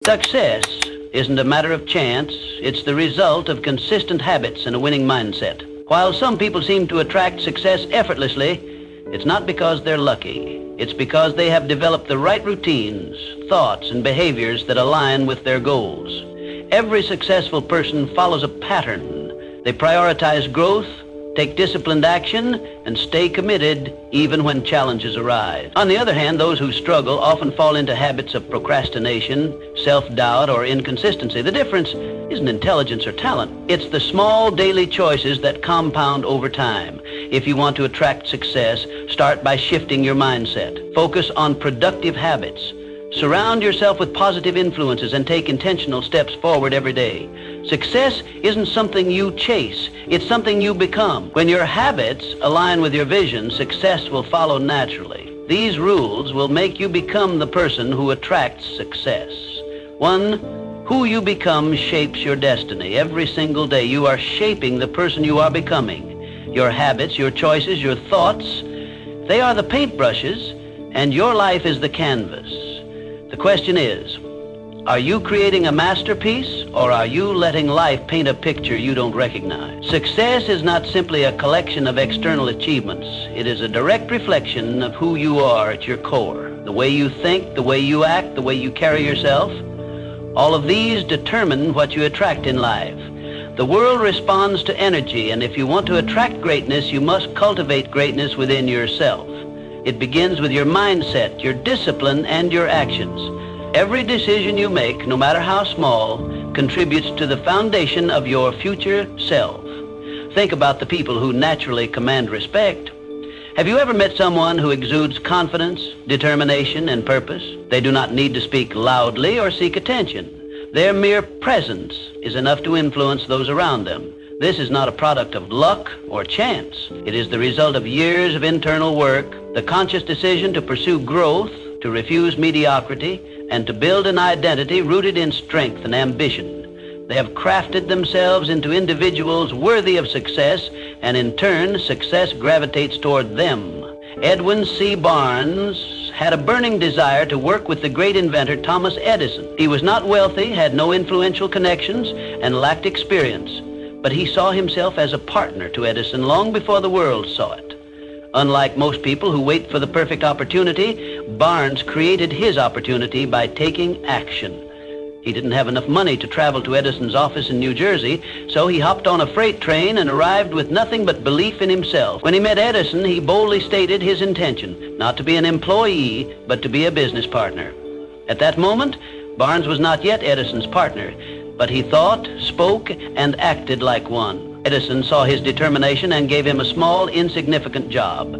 Success isn't a matter of chance. It's the result of consistent habits and a winning mindset. While some people seem to attract success effortlessly, it's not because they're lucky. It's because they have developed the right routines, thoughts, and behaviors that align with their goals. Every successful person follows a pattern. They prioritize growth, take disciplined action, and stay committed even when challenges arise. On the other hand, those who struggle often fall into habits of procrastination, self-doubt, or inconsistency. The difference isn't intelligence or talent. It's the small daily choices that compound over time. If you want to attract success, start by shifting your mindset. Focus on productive habits. Surround yourself with positive influences and take intentional steps forward every day. Success isn't something you chase, it's something you become. When your habits align with your vision, success will follow naturally. These rules will make you become the person who attracts success. 1, who you become shapes your destiny. Every single day you are shaping the person you are becoming. Your habits, your choices, your thoughts, they are the paintbrushes, and your life is the canvas. The question is, are you creating a masterpiece, or are you letting life paint a picture you don't recognize? Success is not simply a collection of external achievements. It is a direct reflection of who you are at your core. The way you think, the way you act, the way you carry yourself. All of these determine what you attract in life. The world responds to energy, and if you want to attract greatness, you must cultivate greatness within yourself. It begins with your mindset, your discipline, and your actions. Every decision you make, no matter how small, contributes to the foundation of your future self. Think about the people who naturally command respect. Have you ever met someone who exudes confidence, determination, and purpose? They do not need to speak loudly or seek attention. Their mere presence is enough to influence those around them. This is not a product of luck or chance. It is the result of years of internal work, the conscious decision to pursue growth, to refuse mediocrity, and to build an identity rooted in strength and ambition. They have crafted themselves into individuals worthy of success, and in turn, success gravitates toward them. Edwin C. Barnes had a burning desire to work with the great inventor Thomas Edison. He was not wealthy, had no influential connections, and lacked experience. But he saw himself as a partner to Edison long before the world saw it. Unlike most people who wait for the perfect opportunity, Barnes created his opportunity by taking action. He didn't have enough money to travel to Edison's office in New Jersey, so he hopped on a freight train and arrived with nothing but belief in himself. When he met Edison, he boldly stated his intention, not to be an employee, but to be a business partner. At that moment, Barnes was not yet Edison's partner, but he thought, spoke, and acted like one. Edison saw his determination and gave him a small, insignificant job.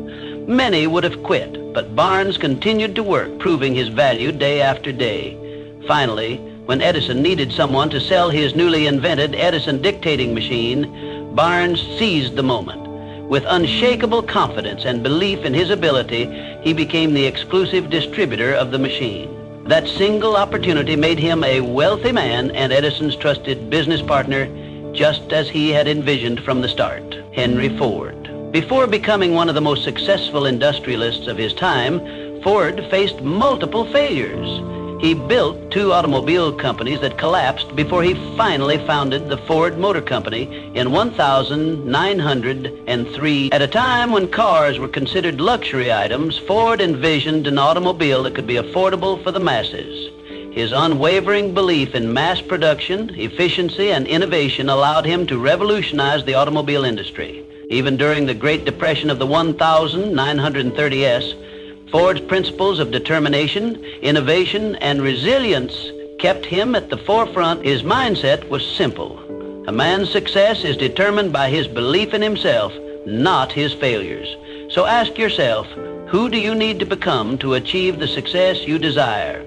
Many would have quit, but Barnes continued to work, proving his value day after day. Finally, when Edison needed someone to sell his newly invented Edison dictating machine, Barnes seized the moment. With unshakable confidence and belief in his ability, he became the exclusive distributor of the machine. That single opportunity made him a wealthy man and Edison's trusted business partner, just as he had envisioned from the start. Henry Ford. Before becoming one of the most successful industrialists of his time, Ford faced multiple failures. He built 2 automobile companies that collapsed before he finally founded the Ford Motor Company in 1903. At a time when cars were considered luxury items, Ford envisioned an automobile that could be affordable for the masses. His unwavering belief in mass production, efficiency, and innovation allowed him to revolutionize the automobile industry. Even during the Great Depression of the 1930s, Ford's principles of determination, innovation, and resilience kept him at the forefront. His mindset was simple. A man's success is determined by his belief in himself, not his failures. So ask yourself, who do you need to become to achieve the success you desire?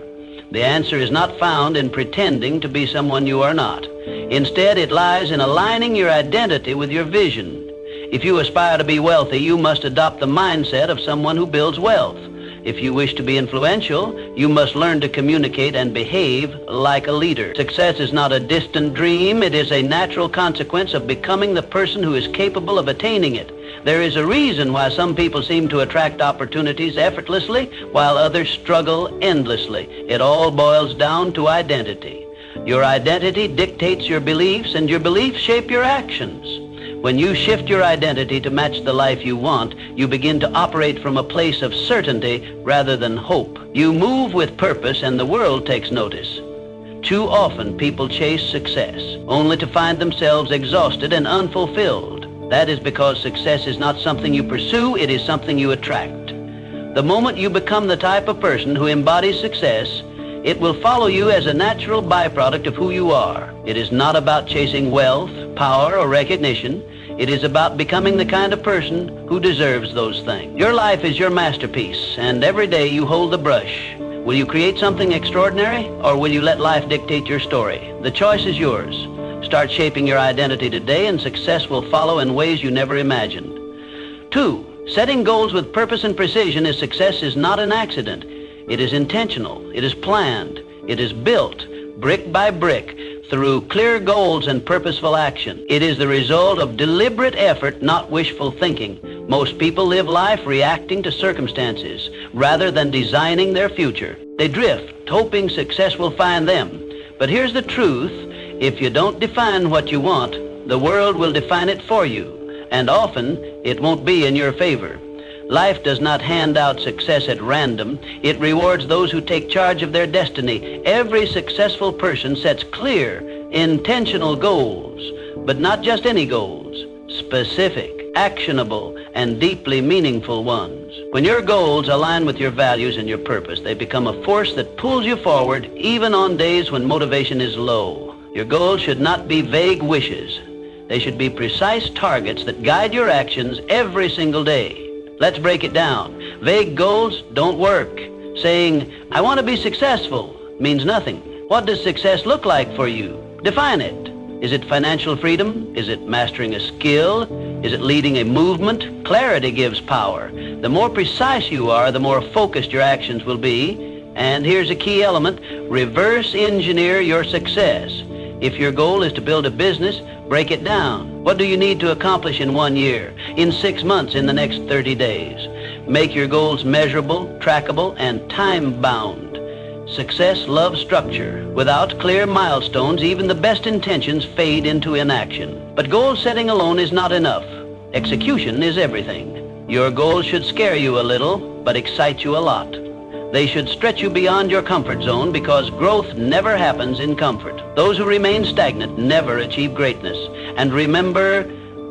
The answer is not found in pretending to be someone you are not. Instead, it lies in aligning your identity with your vision. If you aspire to be wealthy, you must adopt the mindset of someone who builds wealth. If you wish to be influential, you must learn to communicate and behave like a leader. Success is not a distant dream. It is a natural consequence of becoming the person who is capable of attaining it. There is a reason why some people seem to attract opportunities effortlessly, while others struggle endlessly. It all boils down to identity. Your identity dictates your beliefs, and your beliefs shape your actions. When you shift your identity to match the life you want, you begin to operate from a place of certainty rather than hope. You move with purpose, and the world takes notice. Too often, people chase success, only to find themselves exhausted and unfulfilled. That is because success is not something you pursue, it is something you attract. The moment you become the type of person who embodies success, it will follow you as a natural byproduct of who you are. It is not about chasing wealth, power, or recognition. It is about becoming the kind of person who deserves those things. Your life is your masterpiece, and every day you hold the brush. Will you create something extraordinary, or will you let life dictate your story? The choice is yours. Start shaping your identity today, and success will follow in ways you never imagined. 2, setting goals with purpose and precision is success is not an accident. It is intentional. It is planned. It is built, brick by brick, through clear goals and purposeful action. It is the result of deliberate effort, not wishful thinking. Most people live life reacting to circumstances rather than designing their future. They drift, hoping success will find them. But here's the truth. If you don't define what you want, the world will define it for you, and often it won't be in your favor. Life does not hand out success at random. It rewards those who take charge of their destiny. Every successful person sets clear, intentional goals, but not just any goals. Specific, actionable, and deeply meaningful ones. When your goals align with your values and your purpose, they become a force that pulls you forward even on days when motivation is low. Your goals should not be vague wishes. They should be precise targets that guide your actions every single day. Let's break it down. Vague goals don't work. Saying, I want to be successful, means nothing. What does success look like for you? Define it. Is it financial freedom? Is it mastering a skill? Is it leading a movement? Clarity gives power. The more precise you are, the more focused your actions will be. And here's a key element. Reverse engineer your success. If your goal is to build a business, break it down. What do you need to accomplish in 1 year, in 6 months, in the next 30 days? Make your goals measurable, trackable, and time-bound. Success loves structure. Without clear milestones, even the best intentions fade into inaction. But goal setting alone is not enough. Execution is everything. Your goals should scare you a little, but excite you a lot. They should stretch you beyond your comfort zone, because growth never happens in comfort. Those who remain stagnant never achieve greatness. And remember,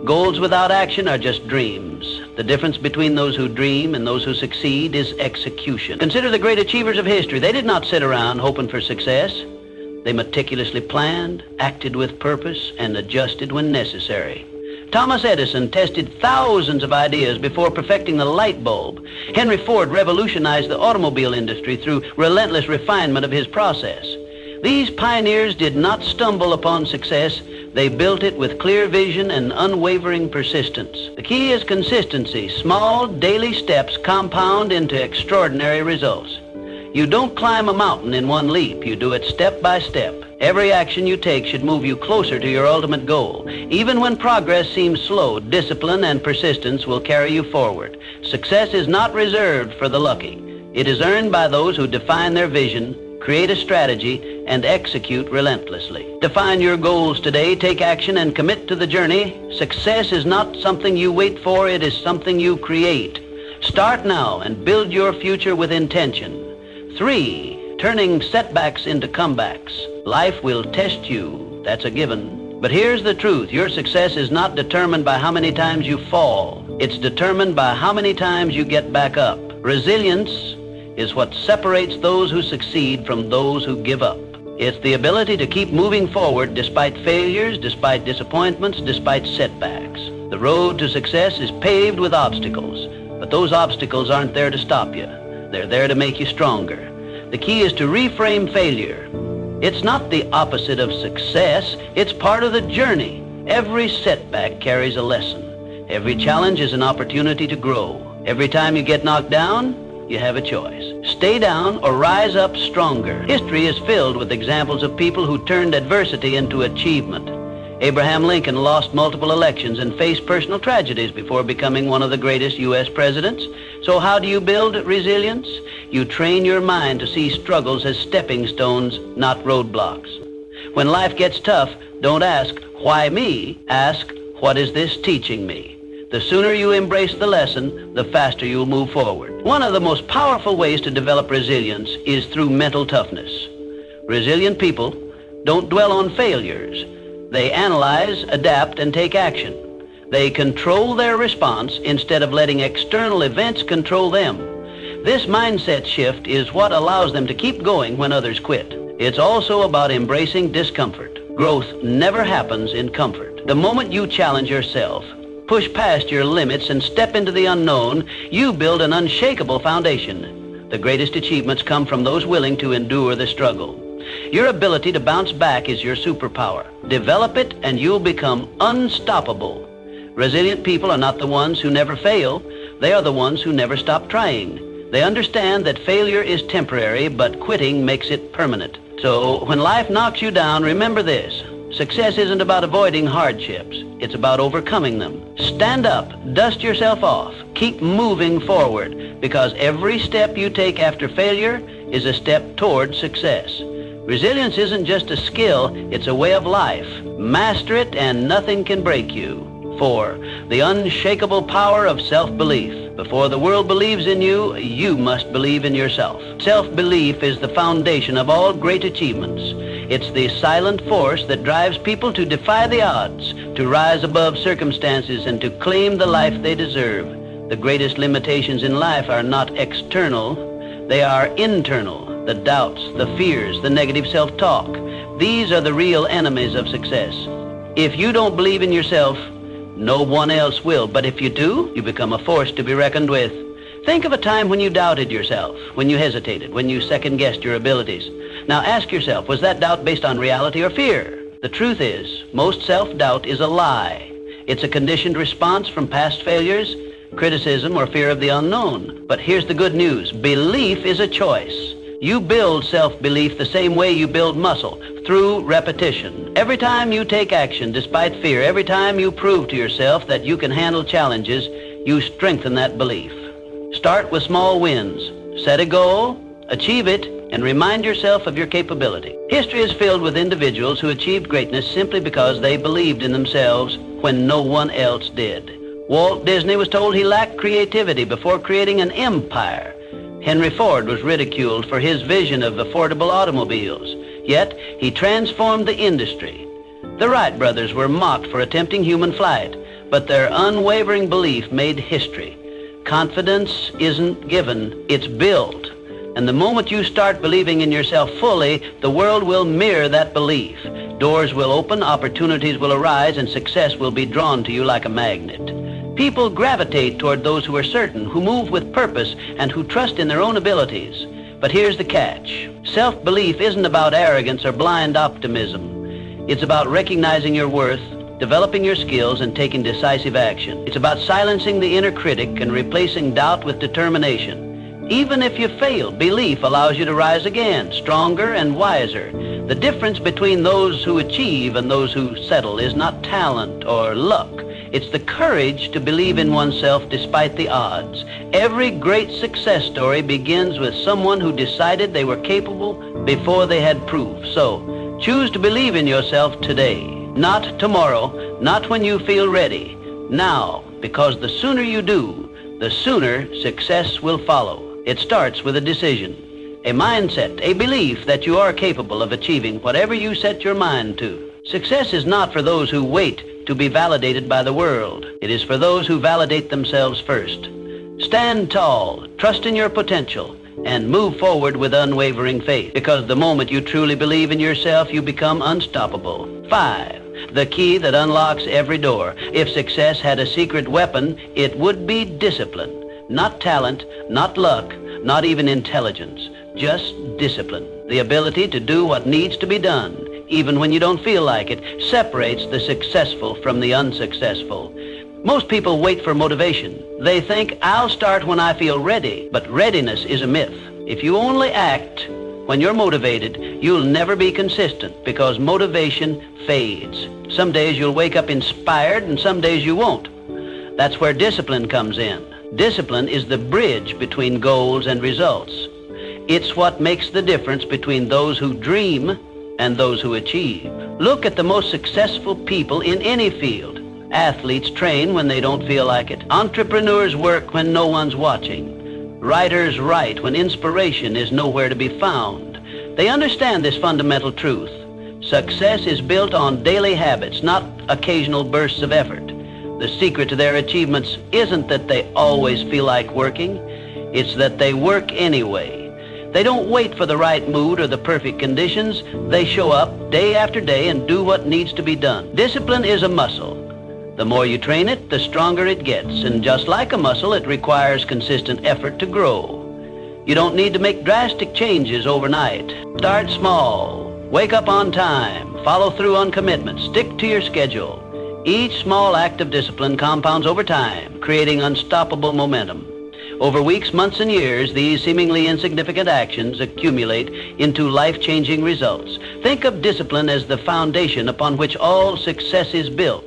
goals without action are just dreams. The difference between those who dream and those who succeed is execution. Consider the great achievers of history. They did not sit around hoping for success. They meticulously planned, acted with purpose, and adjusted when necessary. Thomas Edison tested thousands of ideas before perfecting the light bulb. Henry Ford revolutionized the automobile industry through relentless refinement of his process. These pioneers did not stumble upon success. They built it with clear vision and unwavering persistence. The key is consistency. Small, daily steps compound into extraordinary results. You don't climb a mountain in one leap. You do it step by step. Every action you take should move you closer to your ultimate goal. Even when progress seems slow, discipline and persistence will carry you forward. Success is not reserved for the lucky. It is earned by those who define their vision, create a strategy, and execute relentlessly. Define your goals today, take action, and commit to the journey. Success is not something you wait for, it is something you create. Start now and build your future with intention. 3, turning setbacks into comebacks. Life will test you, that's a given. But here's the truth, your success is not determined by how many times you fall. It's determined by how many times you get back up. Resilience is what separates those who succeed from those who give up. It's the ability to keep moving forward despite failures, despite disappointments, despite setbacks. The road to success is paved with obstacles, but those obstacles aren't there to stop you. They're there to make you stronger. The key is to reframe failure. It's not the opposite of success, it's part of the journey. Every setback carries a lesson. Every challenge is an opportunity to grow. Every time you get knocked down, you have a choice. Stay down or rise up stronger. History is filled with examples of people who turned adversity into achievement. Abraham Lincoln lost multiple elections and faced personal tragedies before becoming one of the greatest U.S. presidents. So how do you build resilience? You train your mind to see struggles as stepping stones, not roadblocks. When life gets tough, don't ask, why me? Ask, what is this teaching me? The sooner you embrace the lesson, the faster you'll move forward. One of the most powerful ways to develop resilience is through mental toughness. Resilient people don't dwell on failures. They analyze, adapt, and take action. They control their response instead of letting external events control them. This mindset shift is what allows them to keep going when others quit. It's also about embracing discomfort. Growth never happens in comfort. The moment you challenge yourself, push past your limits, and step into the unknown, you build an unshakable foundation. The greatest achievements come from those willing to endure the struggle. Your ability to bounce back is your superpower. Develop it and you'll become unstoppable. Resilient people are not the ones who never fail. They are the ones who never stop trying. They understand that failure is temporary, but quitting makes it permanent. So when life knocks you down, remember this. Success isn't about avoiding hardships. It's about overcoming them. Stand up, dust yourself off, keep moving forward, because every step you take after failure is a step toward success. Resilience isn't just a skill, it's a way of life. Master it and nothing can break you. 4. The unshakable power of self-belief. Before the world believes in you, you must believe in yourself. Self-belief is the foundation of all great achievements. It's the silent force that drives people to defy the odds, to rise above circumstances, and to claim the life they deserve. The greatest limitations in life are not external, they are internal. The doubts, the fears, the negative self-talk. These are the real enemies of success. If you don't believe in yourself, no one else will. But if you do, you become a force to be reckoned with. Think of a time when you doubted yourself, when you hesitated, when you second-guessed your abilities. Now ask yourself, was that doubt based on reality or fear? The truth is, most self-doubt is a lie. It's a conditioned response from past failures, criticism, or fear of the unknown. But here's the good news. Belief is a choice. You build self-belief the same way you build muscle, through repetition. Every time you take action despite fear, every time you prove to yourself that you can handle challenges, you strengthen that belief. Start with small wins. Set a goal, achieve it, and remind yourself of your capability. History is filled with individuals who achieved greatness simply because they believed in themselves when no one else did. Walt Disney was told he lacked creativity before creating an empire. Henry Ford was ridiculed for his vision of affordable automobiles, yet he transformed the industry. The Wright brothers were mocked for attempting human flight, but their unwavering belief made history. Confidence isn't given, it's built. And the moment you start believing in yourself fully, the world will mirror that belief. Doors will open, opportunities will arise, and success will be drawn to you like a magnet. People gravitate toward those who are certain, who move with purpose, and who trust in their own abilities. But here's the catch. Self-belief isn't about arrogance or blind optimism. It's about recognizing your worth, developing your skills, and taking decisive action. It's about silencing the inner critic and replacing doubt with determination. Even if you fail, belief allows you to rise again, stronger and wiser. The difference between those who achieve and those who settle is not talent or luck. It's the courage to believe in oneself despite the odds. Every great success story begins with someone who decided they were capable before they had proof. So, choose to believe in yourself today. Not tomorrow, not when you feel ready. Now, because the sooner you do, the sooner success will follow. It starts with a decision, a mindset, a belief that you are capable of achieving whatever you set your mind to. Success is not for those who wait to be validated by the world. It is for those who validate themselves first. Stand tall, trust in your potential, and move forward with unwavering faith, because the moment you truly believe in yourself, you become unstoppable. 5. The key that unlocks every door. If success had a secret weapon, it would be discipline. Not talent, not luck, not even intelligence, just discipline. The ability to do what needs to be done, even when you don't feel like it, separates the successful from the unsuccessful. Most people wait for motivation. They think, I'll start when I feel ready, but readiness is a myth. If you only act when you're motivated, you'll never be consistent because motivation fades. Some days you'll wake up inspired and some days you won't. That's where discipline comes in. Discipline is the bridge between goals and results. It's what makes the difference between those who dream and those who achieve. Look at the most successful people in any field. Athletes train when they don't feel like it. Entrepreneurs work when no one's watching. Writers write when inspiration is nowhere to be found. They understand this fundamental truth. Success is built on daily habits, not occasional bursts of effort. The secret to their achievements isn't that they always feel like working. It's that they work anyway. They don't wait for the right mood or the perfect conditions. They show up day after day and do what needs to be done. Discipline is a muscle. The more you train it, the stronger it gets. And just like a muscle, it requires consistent effort to grow. You don't need to make drastic changes overnight. Start small. Wake up on time. Follow through on commitments. Stick to your schedule. Each small act of discipline compounds over time, creating unstoppable momentum. Over weeks, months, and years, these seemingly insignificant actions accumulate into life-changing results. Think of discipline as the foundation upon which all success is built.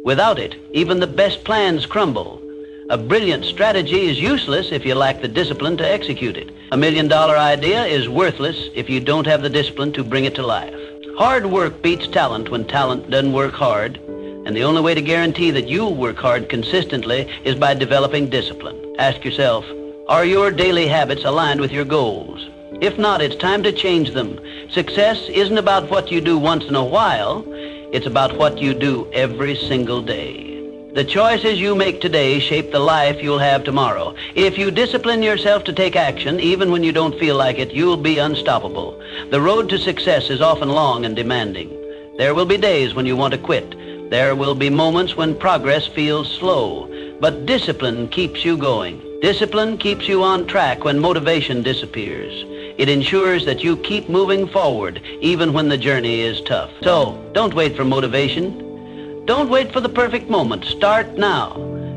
Without it, even the best plans crumble. A brilliant strategy is useless if you lack the discipline to execute it. A $1 million idea is worthless if you don't have the discipline to bring it to life. Hard work beats talent when talent doesn't work hard. And the only way to guarantee that you'll work hard consistently is by developing discipline. Ask yourself, are your daily habits aligned with your goals? If not, it's time to change them. Success isn't about what you do once in a while. It's about what you do every single day. The choices you make today shape the life you'll have tomorrow. If you discipline yourself to take action, even when you don't feel like it, you'll be unstoppable. The road to success is often long and demanding. There will be days when you want to quit. There will be moments when progress feels slow. But discipline keeps you going. Discipline keeps you on track when motivation disappears. It ensures that you keep moving forward even when the journey is tough. So, don't wait for motivation. Don't wait for the perfect moment. Start now.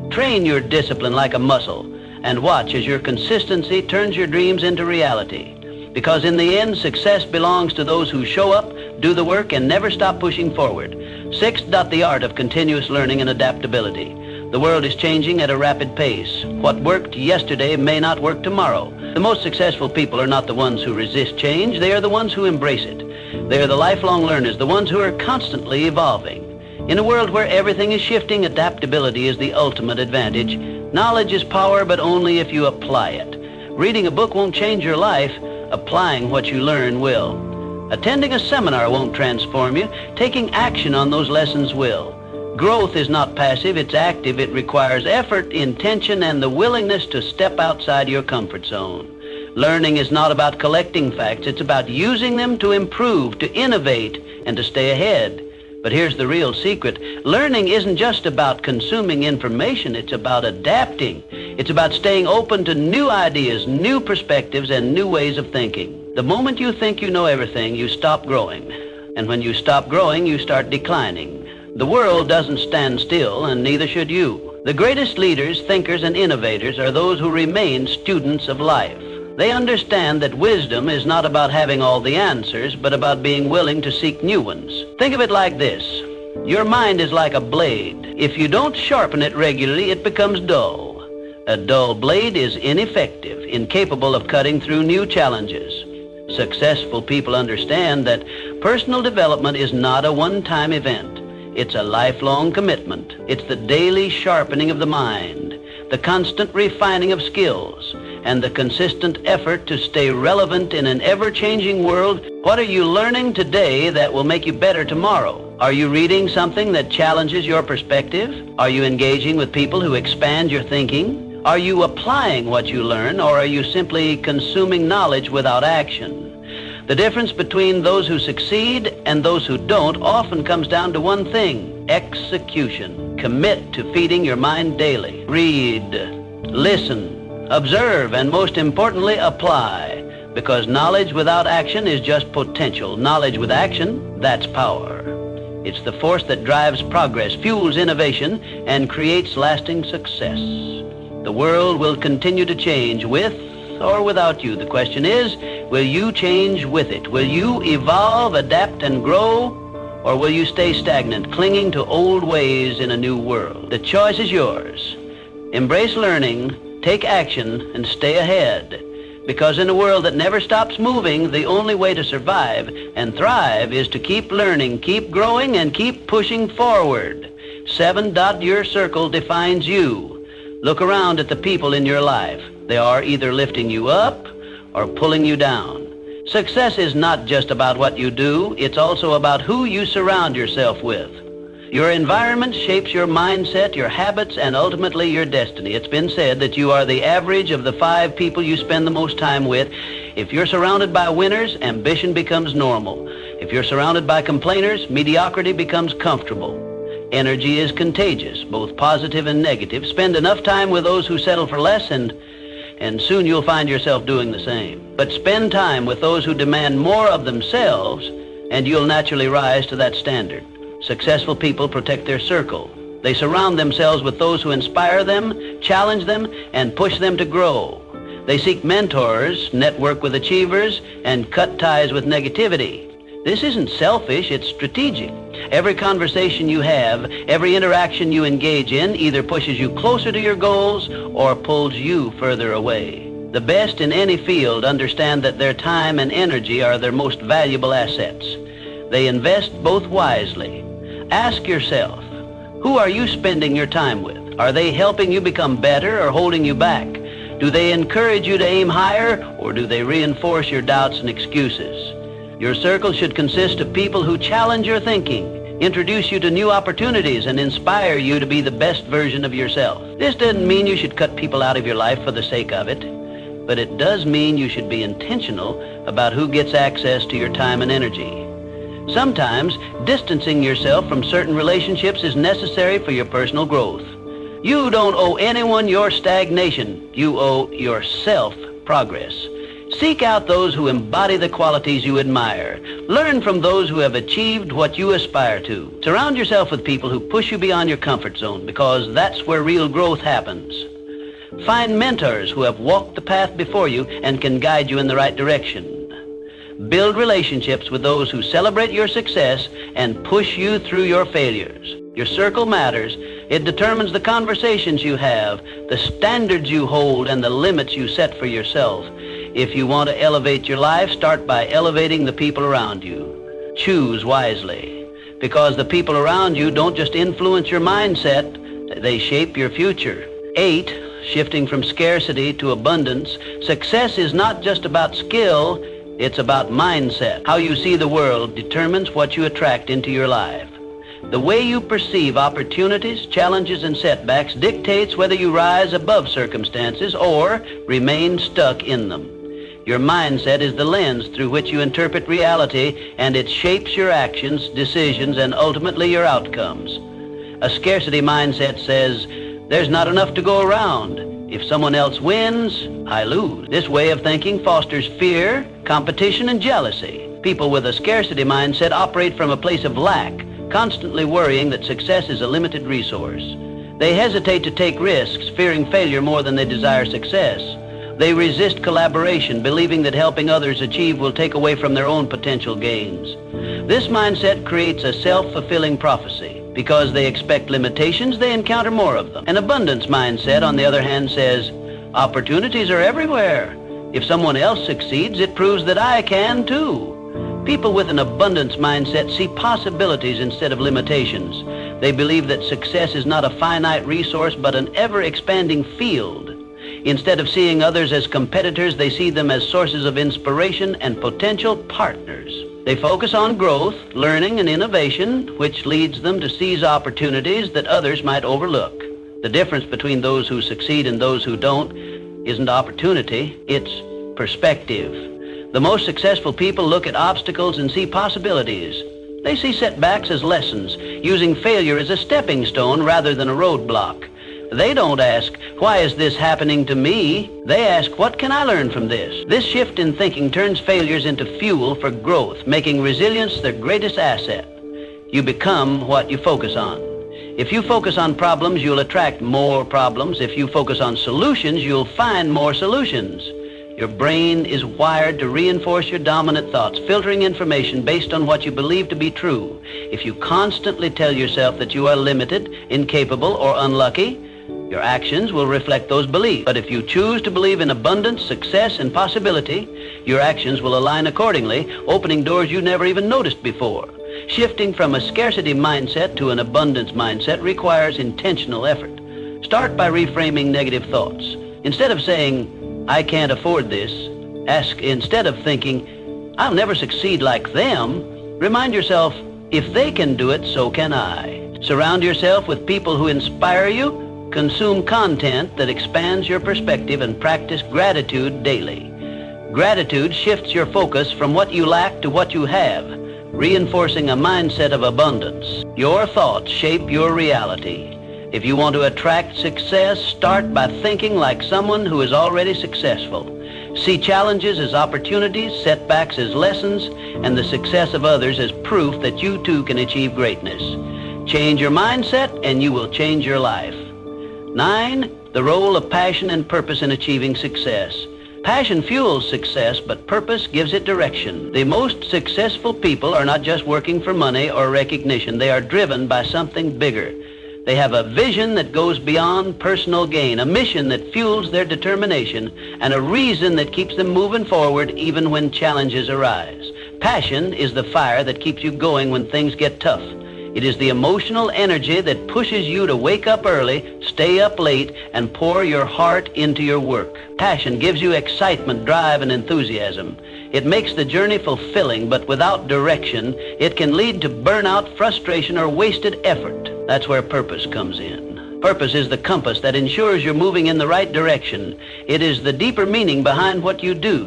Train your discipline like a muscle and watch as your consistency turns your dreams into reality. Because in the end, success belongs to those who show up, do the work, and never stop pushing forward. Sixth, the art of continuous learning and adaptability. The world is changing at a rapid pace. What worked yesterday may not work tomorrow. The most successful people are not the ones who resist change. They are the ones who embrace it. They are the lifelong learners, the ones who are constantly evolving. In a world where everything is shifting, adaptability is the ultimate advantage. Knowledge is power, but only if you apply it. Reading a book won't change your life. Applying what you learn will. Attending a seminar won't transform you. Taking action on those lessons will. Growth is not passive, it's active. It requires effort, intention, and the willingness to step outside your comfort zone. Learning is not about collecting facts, it's about using them to improve, to innovate, and to stay ahead. But here's the real secret. Learning isn't just about consuming information, it's about adapting. It's about staying open to new ideas, new perspectives, and new ways of thinking. The moment you think you know everything, you stop growing. And when you stop growing, you start declining. The world doesn't stand still, and neither should you. The greatest leaders, thinkers, and innovators are those who remain students of life. They understand that wisdom is not about having all the answers, but about being willing to seek new ones. Think of it like this. Your mind is like a blade. If you don't sharpen it regularly, it becomes dull. A dull blade is ineffective, incapable of cutting through new challenges. Successful people understand that personal development is not a one-time event. It's a lifelong commitment. It's the daily sharpening of the mind, the constant refining of skills, and the consistent effort to stay relevant in an ever-changing world. What are you learning today that will make you better tomorrow? Are you reading something that challenges your perspective? Are you engaging with people who expand your thinking? Are you applying what you learn, or are you simply consuming knowledge without action? The difference between those who succeed and those who don't often comes down to one thing: execution. Commit to feeding your mind daily. Read, listen, observe, and most importantly, apply. Because knowledge without action is just potential. Knowledge with action, that's power. It's the force that drives progress, fuels innovation, and creates lasting success. The world will continue to change with or without you. The question is, will you change with it? Will you evolve, adapt, and grow? Or will you stay stagnant, clinging to old ways in a new world? The choice is yours. Embrace learning, take action, and stay ahead. Because in a world that never stops moving, the only way to survive and thrive is to keep learning, keep growing, and keep pushing forward. 7. Your circle defines you. Look around at the people in your life. They are either lifting you up or pulling you down. Success is not just about what you do, it's also about who you surround yourself with. Your environment shapes your mindset, your habits, and ultimately your destiny. It's been said that you are the average of the 5 people you spend the most time with. If you're surrounded by winners, ambition becomes normal. If you're surrounded by complainers, mediocrity becomes comfortable. Energy is contagious, both positive and negative. Spend enough time with those who settle for less, and soon you'll find yourself doing the same. But spend time with those who demand more of themselves, and you'll naturally rise to that standard. Successful people protect their circle. They surround themselves with those who inspire them, challenge them, and push them to grow. They seek mentors, network with achievers, and cut ties with negativity. This isn't selfish, it's strategic. Every conversation you have, every interaction you engage in either pushes you closer to your goals or pulls you further away. The best in any field understand that their time and energy are their most valuable assets. They invest both wisely. Ask yourself, who are you spending your time with? Are they helping you become better or holding you back? Do they encourage you to aim higher, or do they reinforce your doubts and excuses? Your circle should consist of people who challenge your thinking, introduce you to new opportunities, and inspire you to be the best version of yourself. This doesn't mean you should cut people out of your life for the sake of it, but it does mean you should be intentional about who gets access to your time and energy. Sometimes, distancing yourself from certain relationships is necessary for your personal growth. You don't owe anyone your stagnation. You owe yourself progress. Seek out those who embody the qualities you admire. Learn from those who have achieved what you aspire to. Surround yourself with people who push you beyond your comfort zone, because that's where real growth happens. Find mentors who have walked the path before you and can guide you in the right direction. Build relationships with those who celebrate your success and push you through your failures. Your circle matters. It determines the conversations you have, the standards you hold, and the limits you set for yourself. If you want to elevate your life, start by elevating the people around you. Choose wisely, because the people around you don't just influence your mindset, they shape your future. 8, shifting from scarcity to abundance. Success is not just about skill, it's about mindset. How you see the world determines what you attract into your life. The way you perceive opportunities, challenges, and setbacks dictates whether you rise above circumstances or remain stuck in them. Your mindset is the lens through which you interpret reality, and it shapes your actions, decisions, and ultimately your outcomes. A scarcity mindset says, there's not enough to go around. If someone else wins, I lose. This way of thinking fosters fear, competition, and jealousy. People with a scarcity mindset operate from a place of lack, constantly worrying that success is a limited resource. They hesitate to take risks, fearing failure more than they desire success. They resist collaboration, believing that helping others achieve will take away from their own potential gains. This mindset creates a self-fulfilling prophecy. Because they expect limitations, they encounter more of them. An abundance mindset, on the other hand, says, opportunities are everywhere. If someone else succeeds, it proves that I can too. People with an abundance mindset see possibilities instead of limitations. They believe that success is not a finite resource, but an ever-expanding field. Instead of seeing others as competitors, they see them as sources of inspiration and potential partners. They focus on growth, learning, and innovation, which leads them to seize opportunities that others might overlook. The difference between those who succeed and those who don't isn't opportunity, it's perspective. The most successful people look at obstacles and see possibilities. They see setbacks as lessons, using failure as a stepping stone rather than a roadblock. They don't ask, why is this happening to me? They ask, what can I learn from this? This shift in thinking turns failures into fuel for growth, making resilience their greatest asset. You become what you focus on. If you focus on problems, you'll attract more problems. If you focus on solutions, you'll find more solutions. Your brain is wired to reinforce your dominant thoughts, filtering information based on what you believe to be true. If you constantly tell yourself that you are limited, incapable, or unlucky, your actions will reflect those beliefs. But if you choose to believe in abundance, success, and possibility, your actions will align accordingly, opening doors you never even noticed before. Shifting from a scarcity mindset to an abundance mindset requires intentional effort. Start by reframing negative thoughts. Instead of saying, "I can't afford this," ask, instead of thinking, "I'll never succeed like them," remind yourself, "If they can do it, so can I." Surround yourself with people who inspire you. Consume content that expands your perspective and practice gratitude daily. Gratitude shifts your focus from what you lack to what you have, reinforcing a mindset of abundance. Your thoughts shape your reality. If you want to attract success, start by thinking like someone who is already successful. See challenges as opportunities, setbacks as lessons, and the success of others as proof that you too can achieve greatness. Change your mindset and you will change your life. 9, the role of passion and purpose in achieving success. Passion fuels success, but purpose gives it direction. The most successful people are not just working for money or recognition. They are driven by something bigger. They have a vision that goes beyond personal gain, a mission that fuels their determination, and a reason that keeps them moving forward even when challenges arise. Passion is the fire that keeps you going when things get tough. It is the emotional energy that pushes you to wake up early, stay up late, and pour your heart into your work. Passion gives you excitement, drive, and enthusiasm. It makes the journey fulfilling, but without direction, it can lead to burnout, frustration, or wasted effort. That's where purpose comes in. Purpose is the compass that ensures you're moving in the right direction. It is the deeper meaning behind what you do.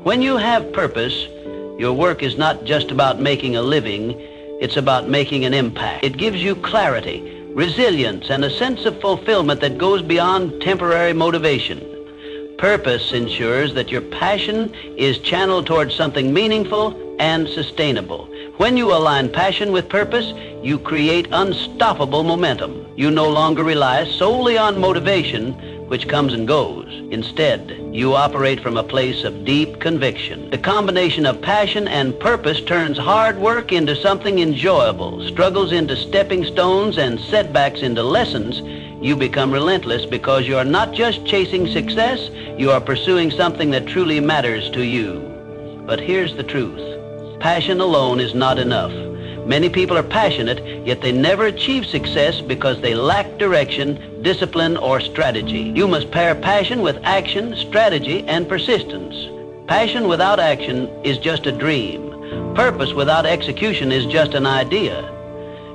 When you have purpose, your work is not just about making a living. It's about making an impact. It gives you clarity, resilience, and a sense of fulfillment that goes beyond temporary motivation. Purpose ensures that your passion is channeled towards something meaningful and sustainable. When you align passion with purpose, you create unstoppable momentum. You no longer rely solely on motivation, which comes and goes. Instead, you operate from a place of deep conviction. The combination of passion and purpose turns hard work into something enjoyable, struggles into stepping stones, and setbacks into lessons. You become relentless because you are not just chasing success, you are pursuing something that truly matters to you. But here's the truth. Passion alone is not enough. Many people are passionate, yet they never achieve success because they lack direction, discipline, or strategy. You must pair passion with action, strategy, and persistence. Passion without action is just a dream. Purpose without execution is just an idea.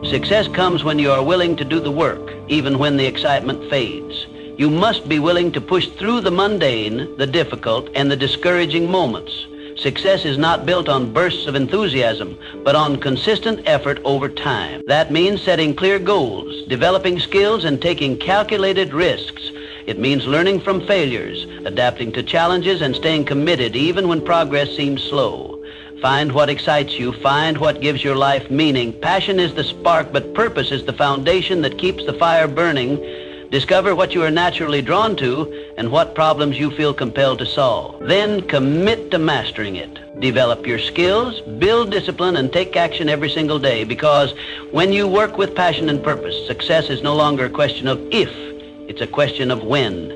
Success comes when you are willing to do the work, even when the excitement fades. You must be willing to push through the mundane, the difficult, and the discouraging moments. Success is not built on bursts of enthusiasm, but on consistent effort over time. That means setting clear goals, developing skills, and taking calculated risks. It means learning from failures, adapting to challenges, and staying committed even when progress seems slow. Find what excites you. Find what gives your life meaning. Passion is the spark, but purpose is the foundation that keeps the fire burning. Discover what you are naturally drawn to and what problems you feel compelled to solve. Then commit to mastering it. Develop your skills, build discipline, and take action every single day, because when you work with passion and purpose, success is no longer a question of if, it's a question of when.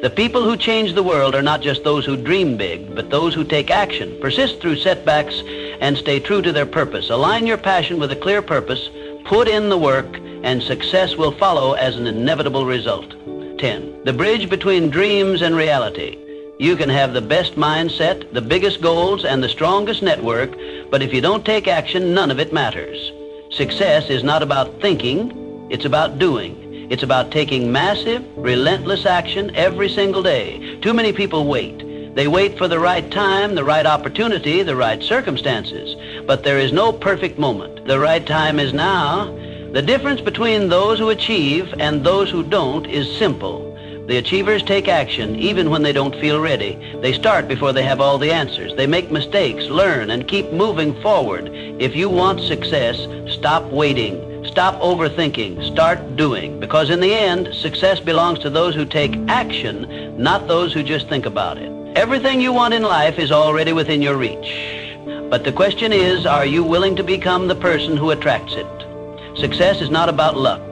The people who change the world are not just those who dream big, but those who take action, persist through setbacks, and stay true to their purpose. Align your passion with a clear purpose, put in the work, and success will follow as an inevitable result. 10. The bridge between dreams and reality. You can have the best mindset, the biggest goals, and the strongest network, but if you don't take action, none of it matters. Success is not about thinking, it's about doing. It's about taking massive, relentless action every single day. Too many people wait. They wait for the right time, the right opportunity, the right circumstances. But there is no perfect moment. The right time is now. The difference between those who achieve and those who don't is simple. The achievers take action even when they don't feel ready. They start before they have all the answers. They make mistakes, learn, and keep moving forward. If you want success, stop waiting. Stop overthinking. Start doing. Because in the end, success belongs to those who take action, not those who just think about it. Everything you want in life is already within your reach. But the question is, are you willing to become the person who attracts it? Success is not about luck.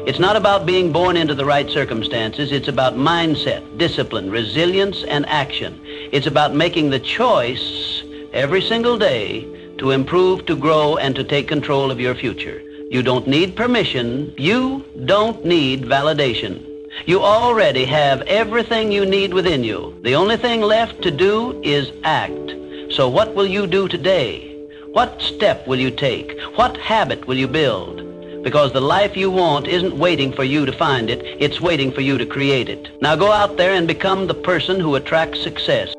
It's not about being born into the right circumstances. It's about mindset, discipline, resilience, and action. It's about making the choice every single day to improve, to grow, and to take control of your future. You don't need permission. You don't need validation. You already have everything you need within you. The only thing left to do is act. So what will you do today? What step will you take? What habit will you build? Because the life you want isn't waiting for you to find it, it's waiting for you to create it. Now go out there and become the person who attracts success.